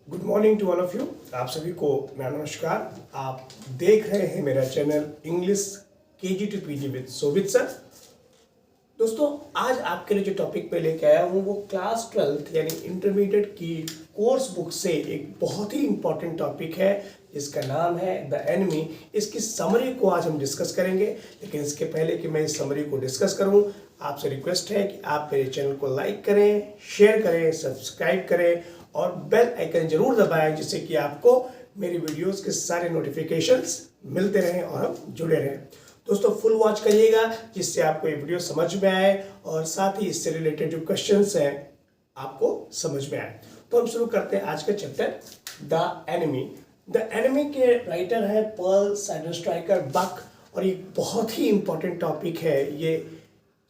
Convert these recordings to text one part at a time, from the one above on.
Good morning to all of you. आप सभी को मेरा नमस्कार। आप देख रहे हैं मेरा channel English KG to PG with Shobhit sir. दोस्तों, आज आपके लिए जो टॉपिक पे लेके आया हूँ वो क्लास 12 यानी इंटरमीडिएट की कोर्स बुक से एक बहुत ही इंपॉर्टेंट टॉपिक है जिसका नाम है द एनिमी। इसकी समरी को आज हम डिस्कस करेंगे, लेकिन इसके पहले कि मैं इस समरी को डिस्कस करूँ, आपसे रिक्वेस्ट है कि आप मेरे चैनल को लाइक करें, शेयर करें, सब्सक्राइब करें और बेल आइकन जरूर दबाएं, जिससे कि आपको मेरी वीडियोस के सारे नोटिफिकेशंस मिलते रहें और हम जुड़े रहें। दोस्तों, फुल वॉच करिएगा जिससे आपको ये वीडियो समझ में आए और साथ ही इससे रिलेटेड जो क्वेश्चंस हैं आपको समझ में आए। तो हम शुरू करते हैं आज का chapter the enemy. The enemy के राइटर है पर्ल साइडरस्ट्राइकर बक, और ये बहुत ही इंपॉर्टेंट टॉपिक है। ये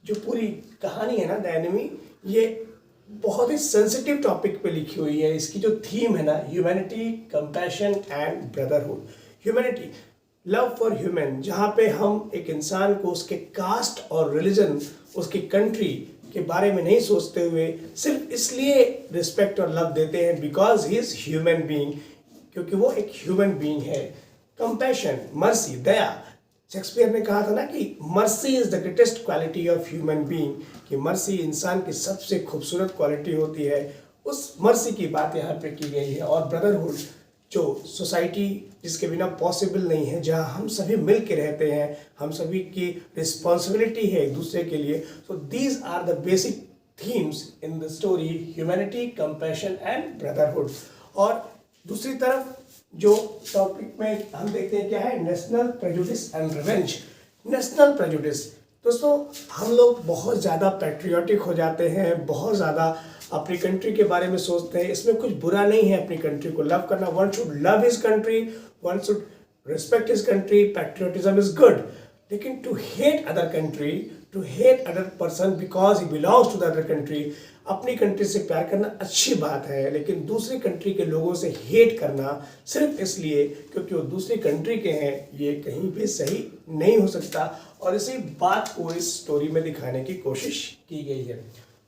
जो पूरी कहानी है ना द एनिमी, ये बहुत ही सेंसिटिव टॉपिक पे लिखी हुई है। इसकी जो थीम है ना, humanity, compassion and brotherhood. Humanity, love for human, जहाँ पे हम एक इंसान को उसके कास्ट और रिलीजन, उसकी कंट्री के बारे में नहीं सोचते हुए सिर्फ इसलिए रिस्पेक्ट और लव देते हैं because he is human being, क्योंकि वो एक ह्यूमन बीइंग है। कंपैशन, मर्सी, दया। शेक्सपियर ने कहा था ना कि mercy is the greatest quality of human being, कि मर्सी इंसान की सबसे खूबसूरत क्वालिटी होती है। उस मर्सी की बात यहाँ पे की गई है। और ब्रदरहुड, जो सोसाइटी जिसके बिना पॉसिबल नहीं है, जहाँ हम सभी मिल के रहते हैं, हम सभी की रिस्पॉन्सिबिलिटी है एक दूसरे के लिए। So these are the basic themes in the story, humanity, compassion and brotherhood. और दूसरी तरफ जो टॉपिक में हम देखते हैं क्या है, national prejudice and revenge. National prejudice, दोस्तों हम लोग बहुत ज़्यादा पैट्रियोटिक हो जाते हैं, बहुत ज़्यादा अपनी कंट्री के बारे में सोचते हैं। इसमें कुछ बुरा नहीं है अपनी कंट्री को लव करना। One should love his country, one should respect his country, patriotism is good. लेकिन to hate other country, to hate other person because he belongs to the other country, अपनी कंट्री से प्यार करना अच्छी बात है, लेकिन दूसरी कंट्री के लोगों से हेट करना सिर्फ इसलिए क्योंकि वो दूसरी कंट्री के हैं, ये कहीं भी सही नहीं हो सकता। और इसी बात को इस स्टोरी में दिखाने की कोशिश की गई है।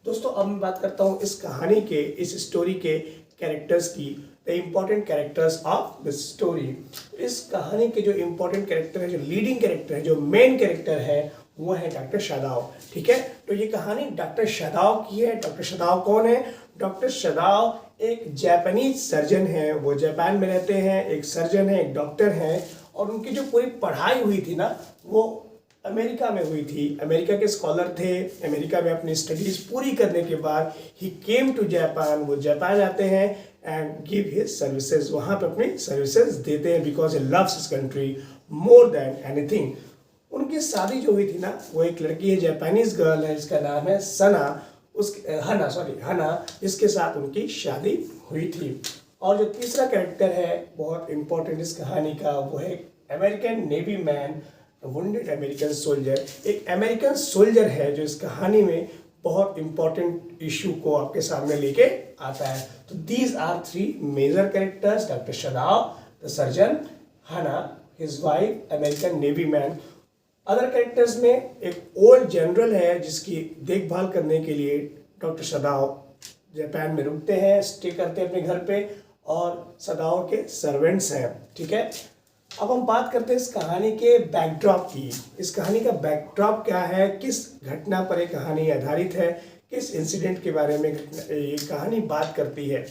दोस्तों, अब मैं बात करता हूँ इस कहानी के, इस स्टोरी के कैरेक्टर्स की, the important characters of this story. इस कहानी के जो इम्पोर्टेंट कैरेक्टर है, जो लीडिंग कैरेक्टर है, जो मेन कैरेक्टर है, वो है डॉक्टर शदाव। ठीक है, तो ये कहानी डॉक्टर शदाव की है। डॉक्टर शदाव कौन है? डॉक्टर शदाव एक जापानीज सर्जन है। वो जापान में रहते हैं, एक सर्जन है, एक डॉक्टर हैं, और उनकी जो पूरी पढ़ाई हुई थी ना, वो अमेरिका में हुई थी। अमेरिका के स्कॉलर थे। अमेरिका में अपनी स्टडीज पूरी करने के बाद ही केम टू जापान। वो जापान आते हैं एंड गिव हिज सर्विसेज, वहाँ पे अपनी सर्विसेज देते हैं because he loves his country more than anything. उनकी शादी जो हुई थी ना, वो एक लड़की है, जापानीज गर्ल है, जिसका नाम है हना, जिसके साथ उनकी शादी हुई थी। और जो तीसरा कैरेक्टर है बहुत इंपॉर्टेंट इस कहानी का, वो है American navy man, wounded American soldier. एक अमेरिकन सोल्जर है जो इस कहानी में बहुत इंपॉर्टेंट इशू को आपके सामने लेके आता है। तो these are three major characters, doctor शदाव, the surgeon, Hana his wife, American navy man. Other characters में एक ओल्ड जनरल है जिसकी देखभाल करने के लिए डॉक्टर शदाव जापान में रुकते हैं, स्टे करते हैं अपने घर पे, और शदाव के सर्वेंट्स हैं। ठीक है, अब हम बात करते हैं इस कहानी के बैकड्रॉप की। इस कहानी का बैकड्रॉप क्या है, किस घटना पर एक कहानी आधारित है, किस इंसिडेंट के बारे में ये कहानी बात करती है।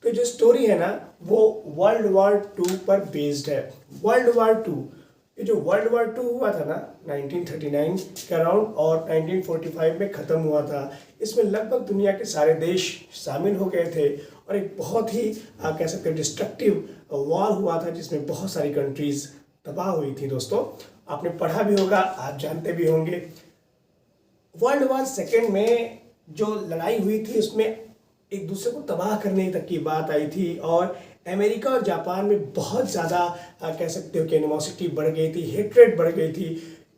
तो जो स्टोरी है ना, वो वर्ल्ड वॉर 2 पर बेस्ड है। वर्ल्ड वॉर 2, ये जो वर्ल्ड वॉर 2 हुआ था ना 1939 के अराउंड, और 1945 में ख़त्म हुआ था। इसमें लगभग दुनिया के सारे देश शामिल हो गए थे, और एक बहुत ही कह सकते हैं डिस्ट्रक्टिव वॉर हुआ था जिसमें बहुत सारी कंट्रीज तबाह हुई थी। दोस्तों, आपने पढ़ा भी होगा, आप जानते भी होंगे। वर्ल्ड वॉर 2 में जो लड़ाई हुई थी उसमें एक दूसरे को तबाह करने तक की बात आई थी, और अमेरिका और जापान में बहुत ज़्यादा कह सकते हो कि एनिमोसिटी बढ़ गई थी, हेट्रेड बढ़ गई थी।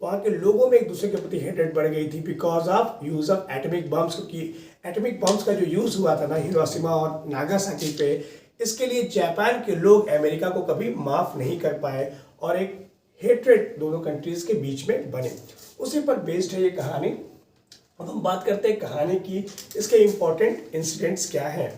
वहाँ के लोगों में एक दूसरे के प्रति हेट्रेड बढ़ गई थी because of use of atomic bombs, क्योंकि एटॉमिक बम्स का जो यूज़ हुआ था ना हिरोशिमा और नागासाकी पे, इसके लिए जापान के लोग अमेरिका को कभी माफ़ नहीं कर पाए, और एक हेट्रेड दोनों कंट्रीज़ के बीच में बने। उसी पर बेस्ड है ये कहानी। अब हम बात करते हैं कहानी की, इसके इम्पोर्टेंट इंसिडेंट्स क्या हैं।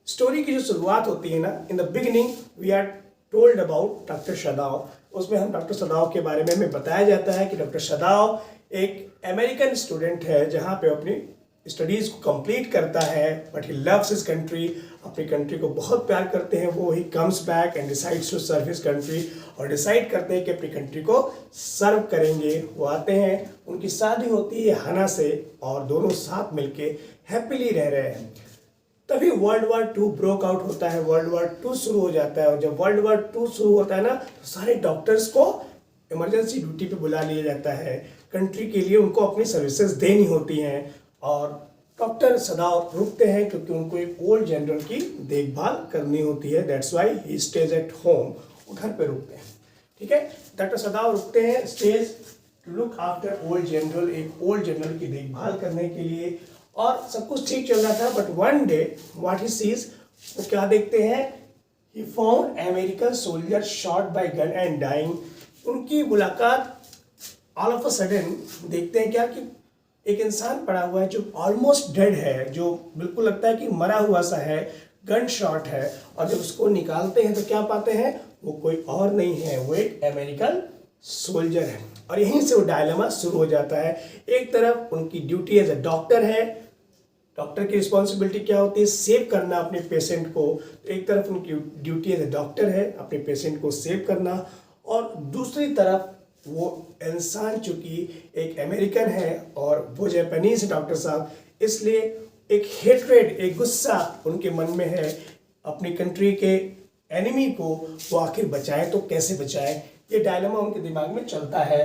स्टोरी की जो शुरुआत होती है ना, in the beginning we are told about doctor Sadao. उसमें हम डॉक्टर सदाव के बारे में हमें बताया जाता है कि डॉक्टर सदाव एक अमेरिकन स्टूडेंट है जहाँ पे अपनी स्टडीज को कंप्लीट करता है, but he loves his country, अपनी कंट्री को बहुत प्यार करते हैं वो। He comes back and decides to serve his country, और डिसाइड करते हैं कि अपनी कंट्री को सर्व करेंगे। वो आते हैं, उनकी शादी होती है हना से, और दोनों साथ मिलके हैप्पीली रह रहे हैं। तभी वर्ल्ड वार 2 ब्रोक आउट होता है, वर्ल्ड वार 2 शुरू हो जाता है। और जब वर्ल्ड वार 2 शुरू होता है ना, तो सारे डॉक्टर्स को इमरजेंसी ड्यूटी पे बुला लिया जाता है। कंट्री के लिए उनको अपनी सर्विसेज देनी होती हैं, और डॉक्टर सदाव रुकते हैं क्योंकि उनको एक ओल्ड जनरल की देखभाल करनी होती है। That's why he stage at home, वो घर पे रुकते हैं। ठीक है, डॉक्टर सदाव रुकते हैं stage to look after old general, एक ओल्ड जनरल की देखभाल करने के लिए। और सब कुछ ठीक चल रहा था, but one day what he sees, वो क्या देखते हैं, he found American soldier shot by gun and dying. उनकी मुलाकात ऑल ऑफ अ सडन देखते हैं क्या कि एक इंसान पड़ा हुआ है जो ऑलमोस्ट डेड है, जो बिल्कुल लगता है कि मरा हुआ सा है, गन शॉट है। और जब उसको निकालते हैं तो क्या पाते हैं, वो कोई और नहीं है, वो एक अमेरिकन सोल्जर है। और यहीं से वो डायलेमा शुरू हो जाता है। एक तरफ उनकी ड्यूटी एज अ डॉक्टर है, डॉक्टर की रिस्पॉन्सिबिलिटी क्या होती है, सेव करना अपने पेशेंट को। तो एक तरफ उनकी ड्यूटी एज अ डॉक्टर है, अपने पेशेंट को सेव करना, और दूसरी तरफ वो इंसान चूंकि एक अमेरिकन है और वो जापानीज है डॉक्टर साहब, इसलिए एक हेट्रेड, एक गुस्सा उनके मन में है अपनी कंट्री के एनिमी को वो आखिर बचाए तो कैसे बचाए, ये डायलेमा उनके दिमाग में चलता है।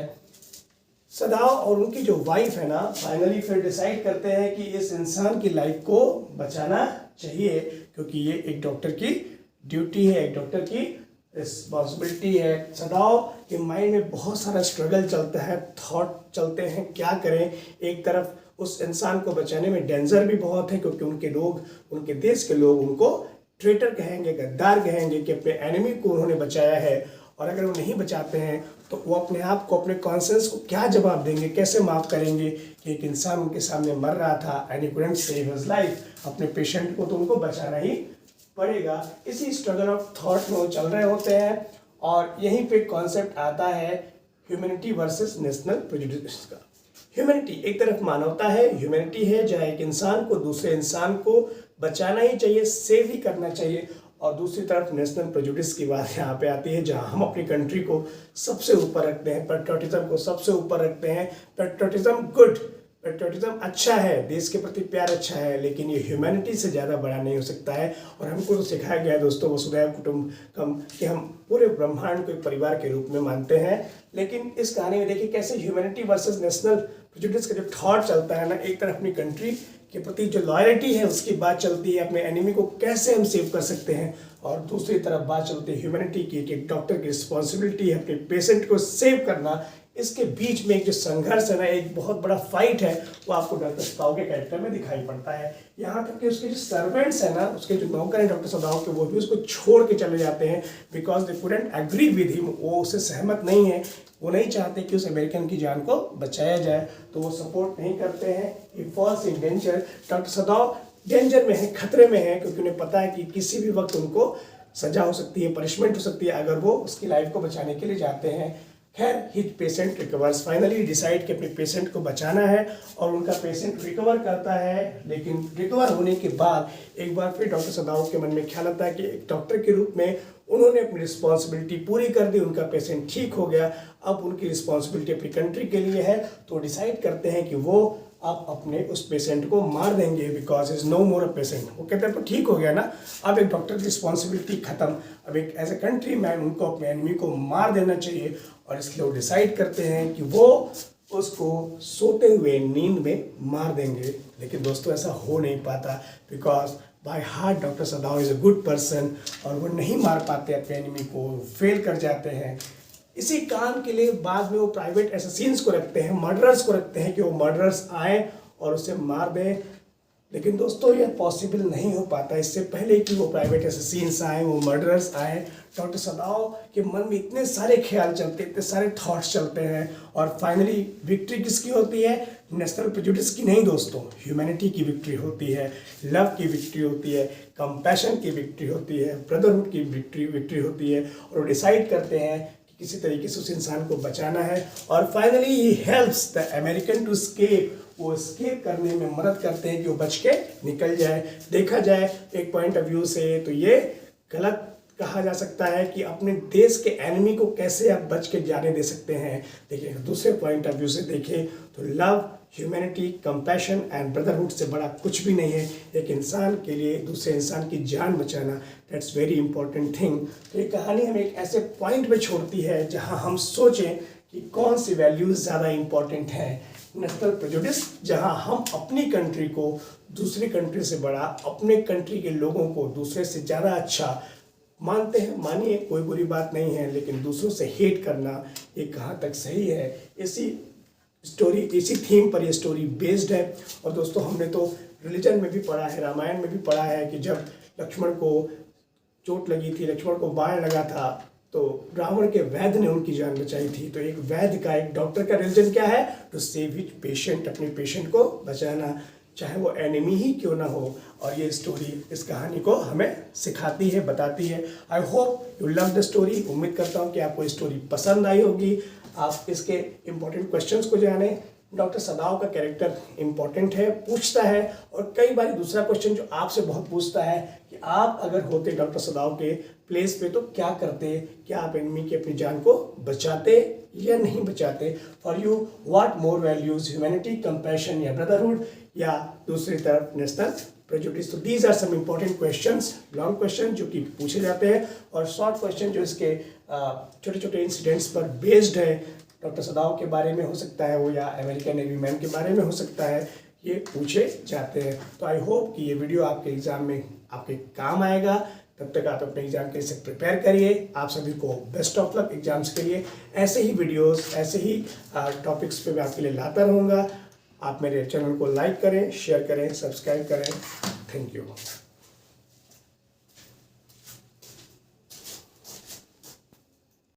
सदाव और उनकी जो वाइफ है ना, फाइनली फिर डिसाइड करते हैं कि इस इंसान की लाइफ को बचाना चाहिए, क्योंकि ये एक डॉक्टर की ड्यूटी है, एक डॉक्टर की रिस्पॉन्सिबिलिटी है। सदाव के माइंड में बहुत सारा स्ट्रगल चलता है, थॉट चलते हैं क्या करें। एक तरफ उस इंसान को बचाने में डेंजर भी बहुत है, क्योंकि उनके लोग, उनके देश के लोग उनको ट्रेटर कहेंगे, गद्दार कहेंगे कि अपने एनिमी को उन्होंने बचाया है। और अगर वो नहीं बचाते हैं तो वो अपने आप को, अपने कॉन्शियस को क्या जवाब देंगे, कैसे माफ़ करेंगे कि एक इंसान उनके सामने मर रहा था and he couldn't save his life. अपने पेशेंट को तो उनको बचाना ही पड़ेगा। इसी स्ट्रगल ऑफ थॉट में वो चल रहे होते हैं, और यहीं पे कॉन्सेप्ट आता है ह्यूमैनिटी वर्सेस नेशनल प्रेजुडिस का। ह्यूमैनिटी एक तरफ मानवता है, ह्यूमैनिटी है जहाँ एक इंसान को दूसरे इंसान को बचाना ही चाहिए, सेव ही करना चाहिए। और दूसरी तरफ नेशनल प्रेजुडिस की बात यहाँ पे आती है, जहाँ हम अपनी कंट्री को सबसे ऊपर रखते हैं, पेट्रियोटिज्म को सबसे ऊपर रखते हैं। पेट्रियोटिज्म गुड, पेट्रियोटिज्म अच्छा है, देश के प्रति प्यार अच्छा है, लेकिन ये ह्यूमैनिटी से ज़्यादा बड़ा नहीं हो सकता है। और हमको तो सिखाया गया है दोस्तों, वसुधैव कुटुंबकम, कि हम पूरे ब्रह्मांड को एक परिवार के रूप में मानते हैं। लेकिन इस कहानी में देखिए कैसे ह्यूमैनिटी वर्सेस नेशनल प्रेजुडिस का जो थॉट चलता है ना, एक तरफ अपनी कंट्री के प्रति जो लॉयल्टी है उसकी बात चलती है, अपने एनिमी को कैसे हम सेव कर सकते हैं, और दूसरी तरफ बात चलती है ह्यूमैनिटी की, कि एक डॉक्टर की रिस्पॉन्सिबिलिटी है अपने पेशेंट को सेव करना। इसके बीच में एक जो संघर्ष है ना, एक बहुत बड़ा फाइट है, वो आपको डॉक्टर सदाव के कैरेक्टर में दिखाई पड़ता है। यहाँ तक कि उसके जो सर्वेंट्स हैं ना, उसके जो नौकर हैं डॉक्टर सदाव के, वो भी उसको छोड़ के चले जाते हैं, because they couldn't agree with him. वो उससे सहमत नहीं है, वो नहीं चाहते कि उस अमेरिकन की जान को बचाया जाए, तो वो सपोर्ट नहीं करते हैं। He falls in danger, doctor सदाव डेंजर में है, खतरे में है, क्योंकि उन्हें पता है कि किसी भी वक्त उनको सजा हो सकती है, पनिशमेंट हो सकती है अगर वो उसकी लाइफ को बचाने के लिए जाते हैं। खैर, his patient recovers, finally decide कि अपने पेशेंट को बचाना है, और उनका पेशेंट रिकवर करता है। लेकिन रिकवर होने के बाद एक बार फिर डॉक्टर सदाव के मन में ख्याल आता है कि एक डॉक्टर के रूप में उन्होंने अपनी रिस्पॉन्सिबिलिटी पूरी कर दी, उनका पेशेंट ठीक हो गया, अब उनकी रिस्पॉन्सिबिलिटी अपनी कंट्री के लिए है। तो डिसाइड करते हैं कि वो अब अपने उस पेशेंट को मार देंगे, because is no more a patient. वो कहते हैं तो ठीक हो गया ना, अब एक डॉक्टर की रिस्पॉन्सिबिलिटी खत्म, अब एक एज ए कंट्री मैन उनको अपने एनिमी को मार देना चाहिए। और इसलिए वो डिसाइड करते हैं कि वो उसको सोते हुए नींद में मार देंगे। लेकिन दोस्तों ऐसा हो नहीं पाता, because by heart doctor सदाव is a good person, और वो नहीं मार पाते अपने एनिमी को, फेल कर जाते हैं। इसी काम के लिए बाद में वो प्राइवेट असैसिन्स को रखते हैं, मर्डरर्स को रखते हैं कि वो मर्डरर्स आए और उसे मार दें। लेकिन दोस्तों ये पॉसिबल नहीं हो पाता। इससे पहले कि वो प्राइवेट असैसिन्स आए, वो मर्डरर्स आए, डॉक्टर सदाव के मन में इतने सारे ख्याल चलते, इतने सारे थॉट्स चलते हैं, और फाइनली विक्ट्री किसकी होती है, नेशनल प्रेजुडिस की नहीं दोस्तों, ह्यूमैनिटी की विक्ट्री होती है, लव की विक्ट्री होती है, कंपैशन की विक्ट्री होती है, ब्रदरहुड की विक्ट्री होती है। और वो डिसाइड करते हैं कि किसी तरीके से उस इंसान को बचाना है। और finally he helps the American to escape, वो स्केप करने में मदद करते हैं कि वो बच के निकल जाए। देखा जाए एक पॉइंट ऑफ व्यू से तो ये गलत कहा जा सकता है कि अपने देश के एनिमी को कैसे आप बच के जाने दे सकते हैं। देखिए दूसरे पॉइंट ऑफ व्यू से देखें तो love, humanity, compassion and brotherhood से बड़ा कुछ भी नहीं है। एक इंसान के लिए दूसरे इंसान की जान बचाना, दैट्स वेरी इंपॉर्टेंट थिंग। तो ये कहानी हमें एक ऐसे पॉइंट पे छोड़ती है जहाँ हम सोचें कि कौन सी वैल्यूज़ ज़्यादा इंपॉर्टेंट हैं। नेशनल प्रेजुडिस, जहाँ हम अपनी कंट्री को दूसरी कंट्री से बड़ा, अपने कंट्री के लोगों को दूसरे से ज़्यादा अच्छा मानते हैं। मानिए कोई बुरी बात नहीं है, लेकिन दूसरों से हेट करना ये कहाँ तक सही है, इसी थीम पर ये स्टोरी बेस्ड है। और दोस्तों हमने तो रिलीजन में भी पढ़ा है, रामायण में भी पढ़ा है कि जब लक्ष्मण को चोट लगी थी, लक्ष्मण को बाण लगा था, तो रावण के वैद्य ने उनकी जान बचाई थी। तो एक वैद्य का, एक डॉक्टर का रिलीजन क्या है? टू सेव हिज पेशेंट, अपने पेशेंट को बचाना, चाहे वो एनिमी ही क्यों ना हो। और ये स्टोरी इस कहानी को हमें सिखाती है, बताती है। I hope you love the story. उम्मीद करता हूँ कि आपको ये स्टोरी पसंद आई होगी, आप इसके इम्पोर्टेंट क्वेश्चंस को जानें। डॉक्टर सदाव का कैरेक्टर इम्पॉर्टेंट है, पूछता है। और कई बार दूसरा क्वेश्चन जो आपसे बहुत पूछता है कि आप अगर होते डॉक्टर सदाव के प्लेस पे तो क्या करते, क्या आप एनिमी की अपनी जान को बचाते या नहीं बचाते। For you what more values, humanity, compassion या ब्रदरहुड, या दूसरी तरफ नेशनल प्रेजुडिस। तो these are some important questions, long question जो कि पूछे जाते हैं, और शॉर्ट क्वेश्चन जो इसके छोटे छोटे इंसिडेंट्स पर बेस्ड है। डॉक्टर सदाव के बारे में हो सकता है वो, या अमेरिकन नेवी मैन के बारे में हो सकता है, ये पूछे जाते हैं। तो आई होप कि ये वीडियो आपके एग्ज़ाम में आपके काम आएगा। तब तक आप अपने एग्जाम के लिए प्रिपेयर करिए। आप सभी को बेस्ट ऑफ लक एग्जाम्स के लिए। ऐसे ही वीडियोस, ऐसे ही टॉपिक्स पे मैं आपके लिए लाता रहूँगा। आप मेरे चैनल को लाइक करें, शेयर करें, सब्सक्राइब करें। Thank you.